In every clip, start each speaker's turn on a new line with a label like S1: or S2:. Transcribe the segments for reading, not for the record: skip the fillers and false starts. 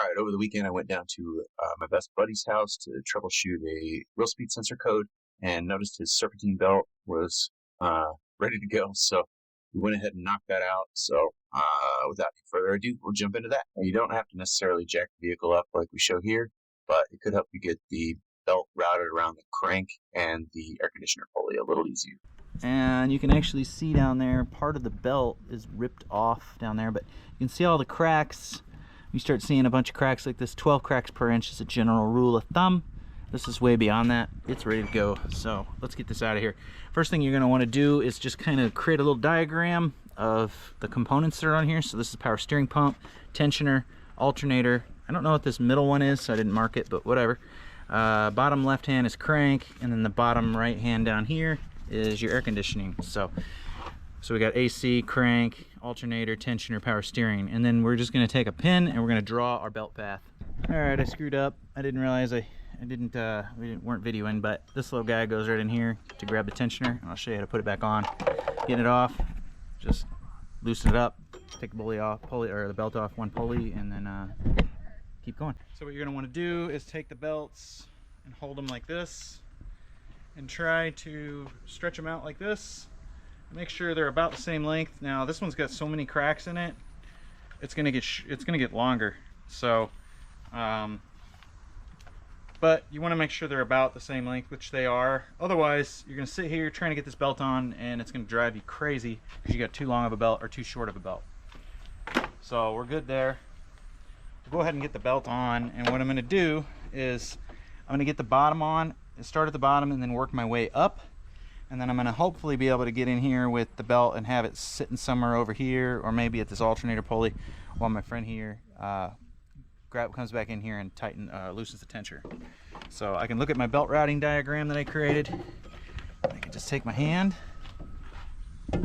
S1: All right, over the weekend I went down to my best buddy's house to troubleshoot a wheel speed sensor code and noticed his Serpentine belt was ready to go. So we went ahead and knocked that out. So without any further ado, we'll jump into that. Now, you don't have to necessarily jack the vehicle up like we show here, but it could help you get the belt routed around the crank and the air conditioner pulley a little easier.
S2: And you can actually see down there, part of the belt is ripped off down there, but you can see all the cracks. You start seeing a bunch of cracks like this. 12 cracks per inch is a general rule of thumb. This is way beyond that. It's ready to go. So let's get this out of here. First thing you're going to want to do is just kind of create a little diagram of the components that are on here. So this is power steering pump, tensioner, alternator. I don't know what this middle one is, so I didn't mark it, but whatever. Bottom left hand is crank, and then the bottom right hand down here is your air conditioning. So we got AC, crank, alternator, tensioner, power steering, and then we're just going to take a pin and we're going to draw our belt path. All right, I screwed up. I didn't realize we weren't videoing, but this little guy goes right in here to grab the tensioner. I'll show you how to put it back on. Getting it off, just loosen it up, take the pulley off, the belt off one pulley, and then keep going. So what you're going to want to do is take the belts and hold them like this, and try to stretch them out like this. Make sure they're about the same length. Now this one's got so many cracks in it, it's gonna get longer. So, but you want to make sure they're about the same length, which they are. Otherwise, you're gonna sit here trying to get this belt on, and it's gonna drive you crazy because you got too long of a belt or too short of a belt. So we're good there. We'll go ahead and get the belt on, and what I'm gonna do is I'm gonna get the bottom on, start at the bottom, and then work my way up. And then I'm going to hopefully be able to get in here with the belt and have it sitting somewhere over here, or maybe at this alternator pulley, while my friend here comes back in here and loosens the tensioner. So I can look at my belt routing diagram that I created. I can just take my hand, go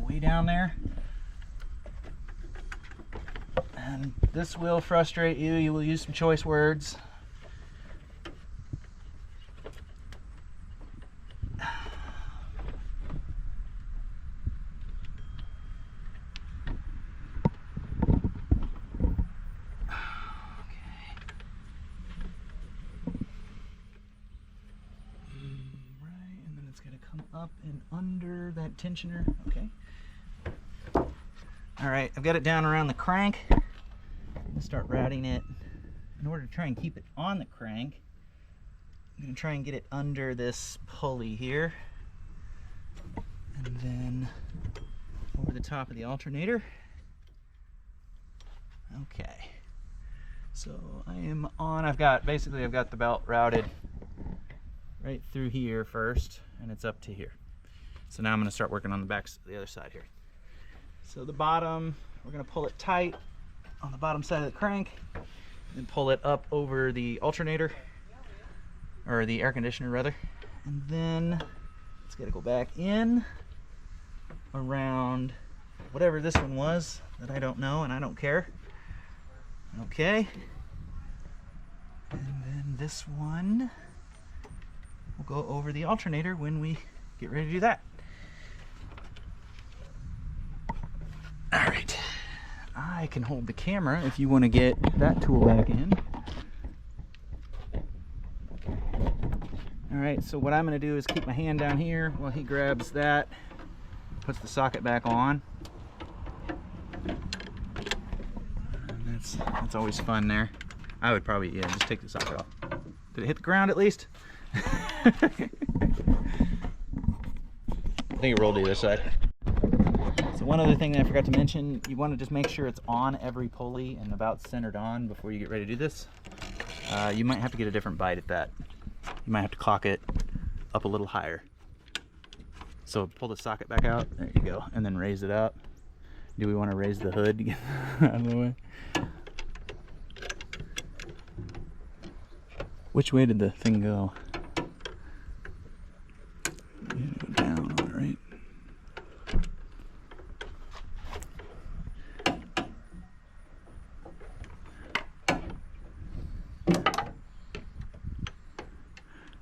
S2: way down there, and this will frustrate you. You will use some choice words. Up and under that tensioner. Okay. All right, I've got it down around the crank. I'm gonna start routing it. In order to try and keep it on the crank, I'm gonna try and get it under this pulley here, and then over the top of the alternator. Okay. So I am on. I've got the belt routed right through here first, and it's up to here. So now I'm going to start working on the other side here. So the bottom, we're going to pull it tight on the bottom side of the crank, and pull it up over the alternator, or the air conditioner rather, and then it's got to go back in around whatever this one was that I don't know and I don't care. Okay, and then this one we'll go over the alternator when we get ready to do that. All right, I can hold the camera if you want to get that tool back in. All right, so what I'm going to do is keep my hand down here while he grabs that, puts the socket back on. And that's always fun there. I would probably, just take the socket off. Did it hit the ground at least? I think it rolled to the other side. So one other thing that I forgot to mention, you want to just make sure it's on every pulley and about centered on before you get ready to do this. You might have to get a different bite at that. You might have to cock it up a little higher. So pull the socket back out, there you go, and then raise it up. Do we want to raise the hood to get out of the way? Which way did the thing go? Down, right?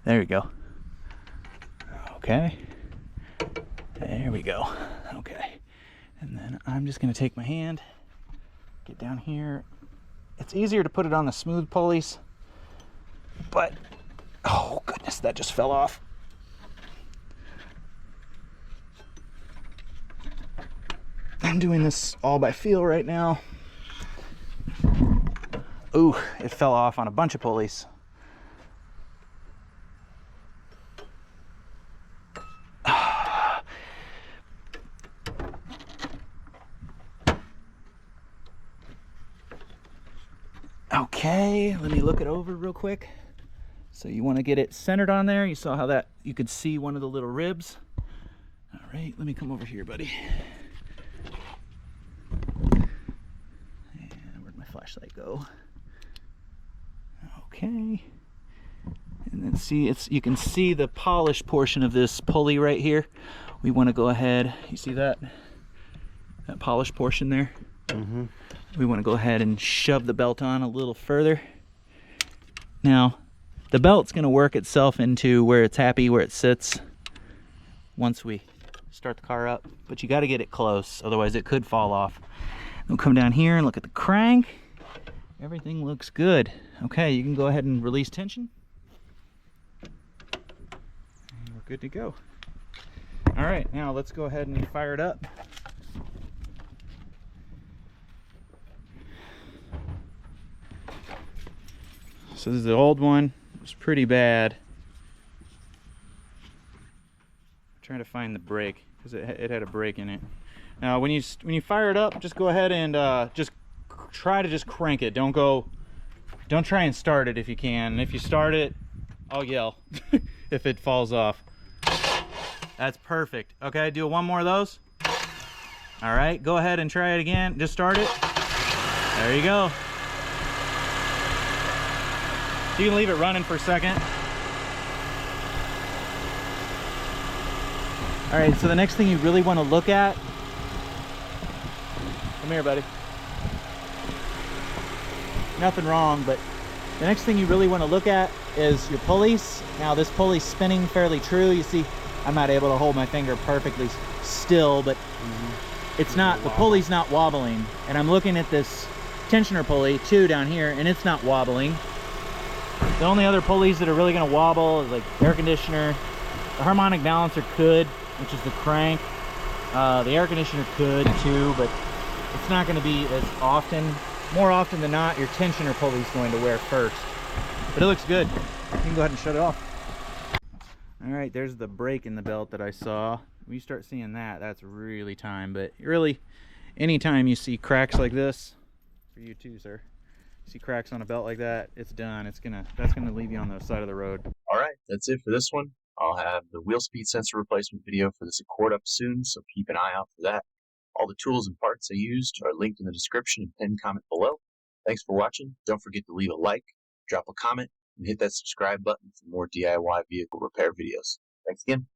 S2: There we go. Okay. There we go. Okay. And then I'm just going to take my hand, Get down here. It's easier to put it on the smooth pulleys, but oh goodness, that just fell off. I'm doing this all by feel right now. Ooh, it fell off on a bunch of pulleys. Okay, let me look it over real quick. So you want to get it centered on there. You saw how that, you could see one of the little ribs. All right, let me come over here, buddy. And where'd my flashlight go? Okay. And then see, you can see the polished portion of this pulley right here. We want to go ahead, you see that polished portion there? Mm-hmm. We want to go ahead and shove the belt on a little further. Now, the belt's going to work itself into where it's happy, where it sits once we start the car up, but you got to get it close, otherwise it could fall off. We'll come down here and look at the crank. Everything looks good. Okay, you can go ahead and release tension. And we're good to go. All right, now let's go ahead and fire it up. So this is the old one. It was pretty bad. I'm trying to find the brake because it had a brake in it. Now when you fire it up, just go ahead and just try to just crank it. Don't try and start it if you can. And if you start it, I'll yell if it falls off. That's perfect. Okay, do one more of those. All right, go ahead and try it again. Just start it. There you go. You can leave it running for a second. All right, so the next thing you really want to look at, come here, buddy. Nothing wrong, but the next thing you really want to look at is your pulleys. Now this pulley's spinning fairly true. You see, I'm not able to hold my finger perfectly still, but it's not, the pulley's not wobbling. And I'm looking at this tensioner pulley too down here, and it's not wobbling. The only other pulleys that are really going to wobble is like air conditioner. The harmonic balancer could, which is the crank. The air conditioner could too, but it's not going to be as often. More often than not, your tensioner pulley is going to wear first. But it looks good. You can go ahead and shut it off. All right, there's the break in the belt that I saw. When you start seeing that, that's really time. But really, anytime you see cracks like this, for you too, sir. See cracks on a belt like that, it's done. That's gonna leave you on the side of the road.
S1: All right, that's it for this one. I'll have the wheel speed sensor replacement video for this Accord up soon, so keep an eye out for that. All the tools and parts I used are linked in the description and pinned comment below. Thanks for watching. Don't forget to leave a like, drop a comment, and hit that subscribe button for more DIY vehicle repair videos. Thanks again.